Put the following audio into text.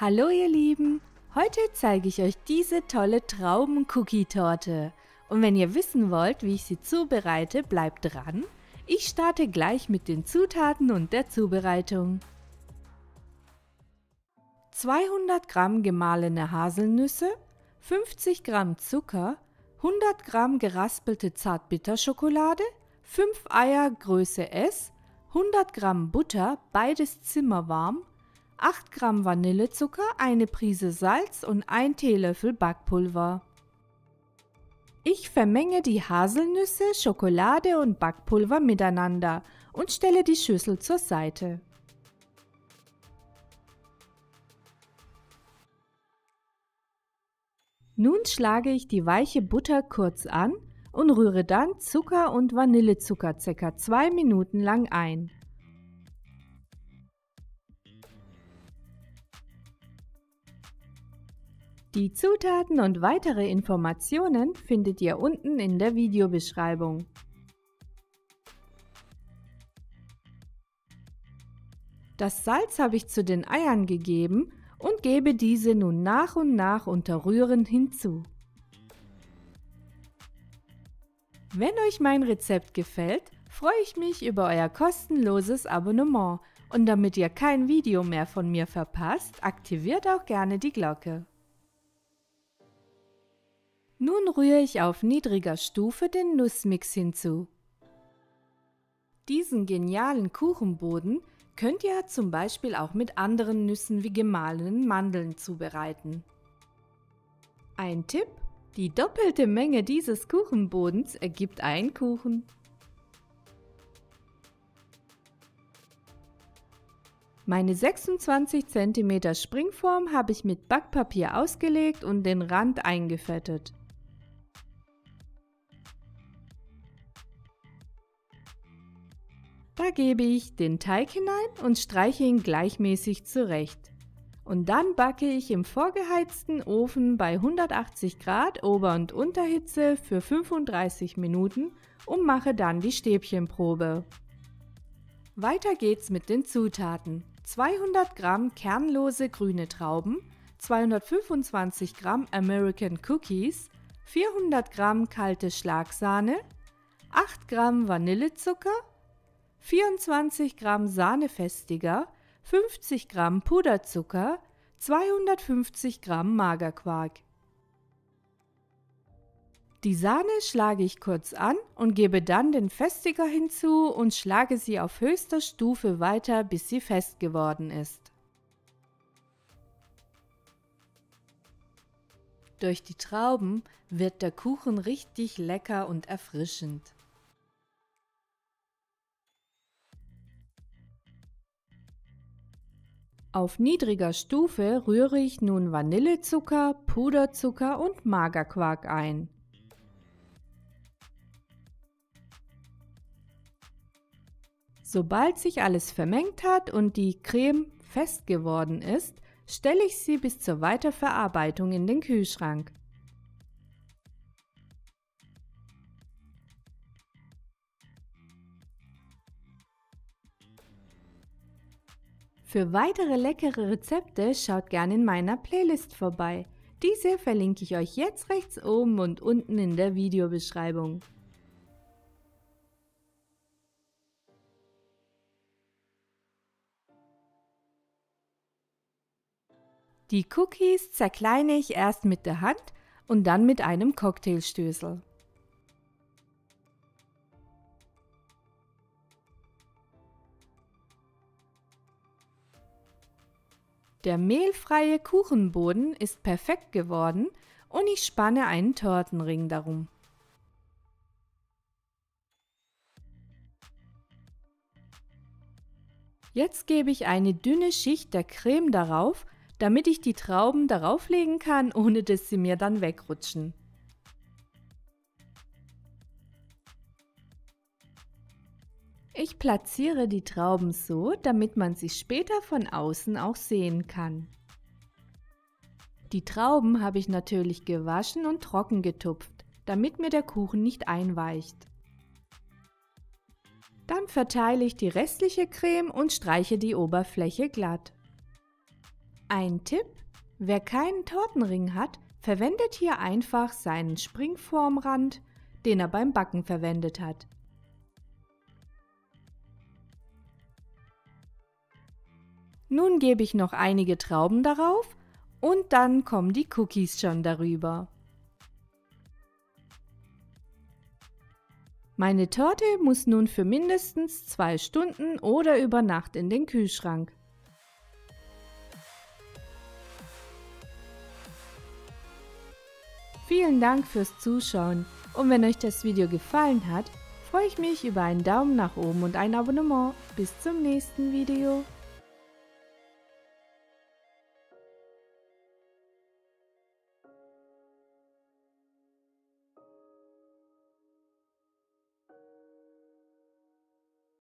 Hallo ihr Lieben, heute zeige ich euch diese tolle Trauben-Cookie-Torte. Und wenn ihr wissen wollt, wie ich sie zubereite, bleibt dran. Ich starte gleich mit den Zutaten und der Zubereitung. 200 Gramm gemahlene Haselnüsse, 50 Gramm Zucker, 100 Gramm geraspelte Zartbitterschokolade, 5 Eier Größe S, 100 Gramm Butter, beides zimmerwarm, 8 Gramm Vanillezucker, eine Prise Salz und 1 Teelöffel Backpulver. Ich vermenge die Haselnüsse, Schokolade und Backpulver miteinander und stelle die Schüssel zur Seite. Nun schlage ich die weiche Butter kurz an und rühre dann Zucker und Vanillezucker ca. 2 Minuten lang ein. Die Zutaten und weitere Informationen findet ihr unten in der Videobeschreibung. Das Salz habe ich zu den Eiern gegeben und gebe diese nun nach und nach unter Rühren hinzu. Wenn euch mein Rezept gefällt, freue ich mich über euer kostenloses Abonnement und damit ihr kein Video mehr von mir verpasst, aktiviert auch gerne die Glocke. Nun rühre ich auf niedriger Stufe den Nussmix hinzu. Diesen genialen Kuchenboden könnt ihr zum Beispiel auch mit anderen Nüssen wie gemahlenen Mandeln zubereiten. Ein Tipp: die doppelte Menge dieses Kuchenbodens ergibt einen Kuchen. Meine 26 cm Springform habe ich mit Backpapier ausgelegt und den Rand eingefettet. Da gebe ich den Teig hinein und streiche ihn gleichmäßig zurecht. Und dann backe ich im vorgeheizten Ofen bei 180 Grad Ober- und Unterhitze für 35 Minuten und mache dann die Stäbchenprobe. Weiter geht's mit den Zutaten. 200 Gramm kernlose grüne Trauben, 225 Gramm American Cookies, 400 Gramm kalte Schlagsahne, 8 Gramm Vanillezucker, 24 Gramm Sahnefestiger, 50 Gramm Puderzucker, 250 Gramm Magerquark. Die Sahne schlage ich kurz an und gebe dann den Festiger hinzu und schlage sie auf höchster Stufe weiter, bis sie fest geworden ist. Durch die Trauben wird der Kuchen richtig lecker und erfrischend. Auf niedriger Stufe rühre ich nun Vanillezucker, Puderzucker und Magerquark ein. Sobald sich alles vermengt hat und die Creme fest geworden ist, stelle ich sie bis zur Weiterverarbeitung in den Kühlschrank. Für weitere leckere Rezepte schaut gerne in meiner Playlist vorbei. Diese verlinke ich euch jetzt rechts oben und unten in der Videobeschreibung. Die Cookies zerkleine ich erst mit der Hand und dann mit einem Cocktailstößel. Der mehlfreie Kuchenboden ist perfekt geworden und ich spanne einen Tortenring darum. Jetzt gebe ich eine dünne Schicht der Creme darauf, damit ich die Trauben darauf legen kann, ohne dass sie mir dann wegrutschen. Ich platziere die Trauben so, damit man sie später von außen auch sehen kann. Die Trauben habe ich natürlich gewaschen und trocken getupft, damit mir der Kuchen nicht einweicht. Dann verteile ich die restliche Creme und streiche die Oberfläche glatt. Ein Tipp: Wer keinen Tortenring hat, verwendet hier einfach seinen Springformrand, den er beim Backen verwendet hat. Nun gebe ich noch einige Trauben darauf und dann kommen die Cookies schon darüber. Meine Torte muss nun für mindestens 2 Stunden oder über Nacht in den Kühlschrank. Vielen Dank fürs Zuschauen und wenn euch das Video gefallen hat, freue ich mich über einen Daumen nach oben und ein Abonnement. Bis zum nächsten Video.